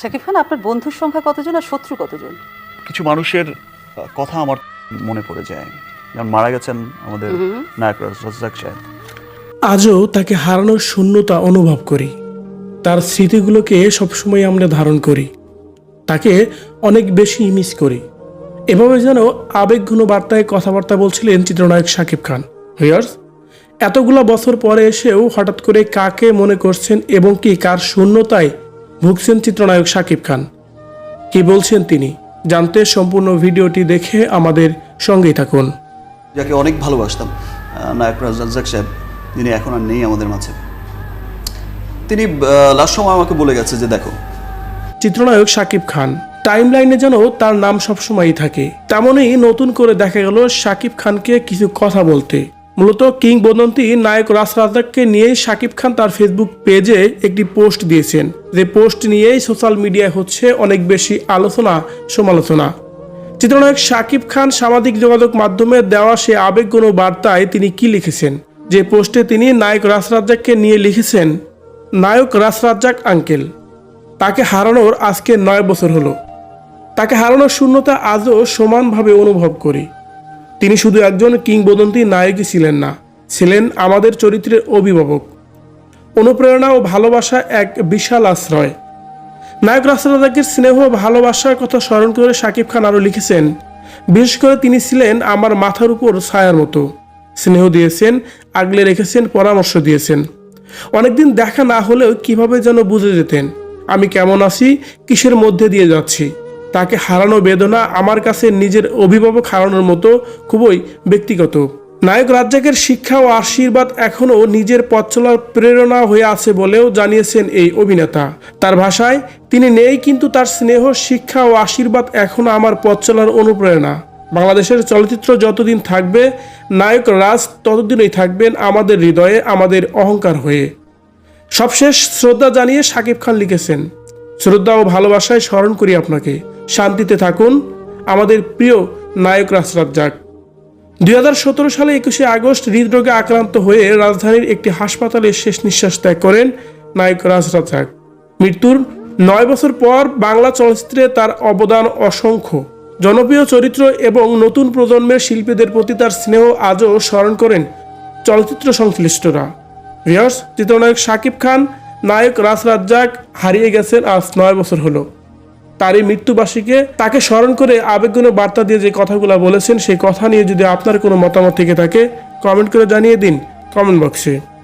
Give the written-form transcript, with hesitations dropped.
শাকিব খান, আপনার বন্ধুর সংখ্যা কতজন আর শত্রু কতজন? কিছু মানুষের কথা আমার মনে পড়ে যায়, যেমন মারা গেছেন আমাদের নায়ক রাজ্জাক সাহেব। আজও তাকে হারানোর শূন্যতা অনুভব করি। তার স্মৃতিগুলোকে সবসময় আমরা ধারণ করি, তাকে অনেক বেশি মিস করি। এভাবে যেন আবেগঘন বার্তায় কথাবার্তা বলছিলেন চিত্রনায়ক শাকিব খান। ভিউয়ার্স, এতগুলো বছর পরে এসেও হঠাৎ করে কাকে মনে করছেন এবং কি কার শূন্যতায় ভুগছেন চিত্রনায়ক শাকিব খান, কি বলছেন তিনি জানতে সম্পূর্ণ ভিডিওটি দেখে আমাদের সঙ্গেই থাকুন। যাকে অনেক ভালোবাসতাম, নায়ক রাজ্জাক সাহেব, যিনি এখন আর নেই আমাদের মাঝে, তিনি লাস্ট সময় আমাকে বলে গেছে যে দেখো, চিত্রনায়ক শাকিব খান টাইমলাইনে যেন তার নাম সবসময়ই থাকে। তেমনই নতুন করে দেখা গেল শাকিব খানকে কিছু কথা বলতে। মূলত কিংবদন্তি নায়ক রাজ্জাককে নিয়েই শাকিব খান তার ফেসবুক পেজে একটি পোস্ট দিয়েছেন, যে পোস্ট নিয়েই সোশ্যাল মিডিয়ায় হচ্ছে অনেক বেশি আলোচনা সমালোচনা। চিত্রনায়ক শাকিব খান সামাজিক যোগাযোগ মাধ্যমে দেওয়া সে আবেগঘন বার্তায় তিনি কি লিখেছেন, যে পোস্টে তিনি নায়ক রাজ্জাককে নিয়ে লিখেছেন, নায়ক রাজ্জাক আঙ্কেল, তাকে হারানোর আজকে 9 বছর হলো। তাকে হারানোর শূন্যতা আজও সমানভাবে অনুভব করি। তিনি শুধু একজন কিংবদন্তি নায়কই ছিলেন না, ছিলেন আমাদের চরিত্রের অভিভাবক, অনুপ্রেরণা ও ভালোবাসা এক বিশাল আশ্রয়। নায়ক রাজ্জাকের স্নেহ ভালোবাসার কথা স্মরণ করে শাকিব খান আরও লিখেছেন, বিশেষ করে তিনি ছিলেন আমার মাথার উপর ছায়ার মতো। স্নেহ দিয়েছেন, আগলে রেখেছেন, পরামর্শ দিয়েছেন। অনেকদিন দেখা না হলেও কিভাবে যেন বুঝে যেতেন আমি কেমন আছি, কিসের মধ্যে দিয়ে যাচ্ছি। তাকে হারানো বেদনা আমার কাছে নিজের অভিভাবক হারানোর মতো খুবই ব্যক্তিগত। নায়ক রাজ্জাকের শিক্ষা ও আশীর্বাদ এখনও নিজের পথ চলার প্রেরণা হয়ে আছে বলেও জানিয়েছেন এই অভিনেতা। তার ভাষায়, তিনি নেই কিন্তু তার স্নেহ, শিক্ষা ও আশীর্বাদ এখনও আমার পথ চলার অনুপ্রেরণা। বাংলাদেশের চলচ্চিত্র যতদিন থাকবে, নায়ক রাজ ততদিনই থাকবেন আমাদের হৃদয়ে, আমাদের অহংকার হয়ে। সবশেষ শ্রদ্ধা জানিয়ে শাকিব খান লিখেছেন, শ্রদ্ধা ও ভালোবাসায় স্মরণ করি আপনাকে, শান্তিতে থাকুন আমাদের প্রিয় নায়ক রাজ্জাক। 2017 সালে 21শে আগস্ট হৃদরোগে আক্রান্ত হয়ে রাজধানীর একটি হাসপাতালে শেষ নিঃশ্বাস ত্যাগ করেন নায়ক রাজ্জাক। মৃত্যুর 9 বছর পর বাংলা চলচ্চিত্রে তার অবদান অসংখ্য। জনপ্রিয় চরিত্র এবং নতুন প্রজন্মের শিল্পীদের প্রতি তার স্নেহ আজও স্মরণ করেন চলচ্চিত্র সংশ্লিষ্টরা। ভিউয়ার্স, চিত্রনায়ক শাকিব খান নায়ক রাজ্জাক হারিয়ে গেছেন আজ 9 বছর হলো। তার এই মৃত্যুবার্ষিকীতে তাকে স্মরণ করে আবেগঘন বার্তা দিয়ে যে কথাগুলো বলেছেন, সেই কথা নিয়ে যদি আপনার কোনো মতামত থেকে থাকে, কমেন্ট করে জানিয়ে দিন কমেন্ট বক্সে।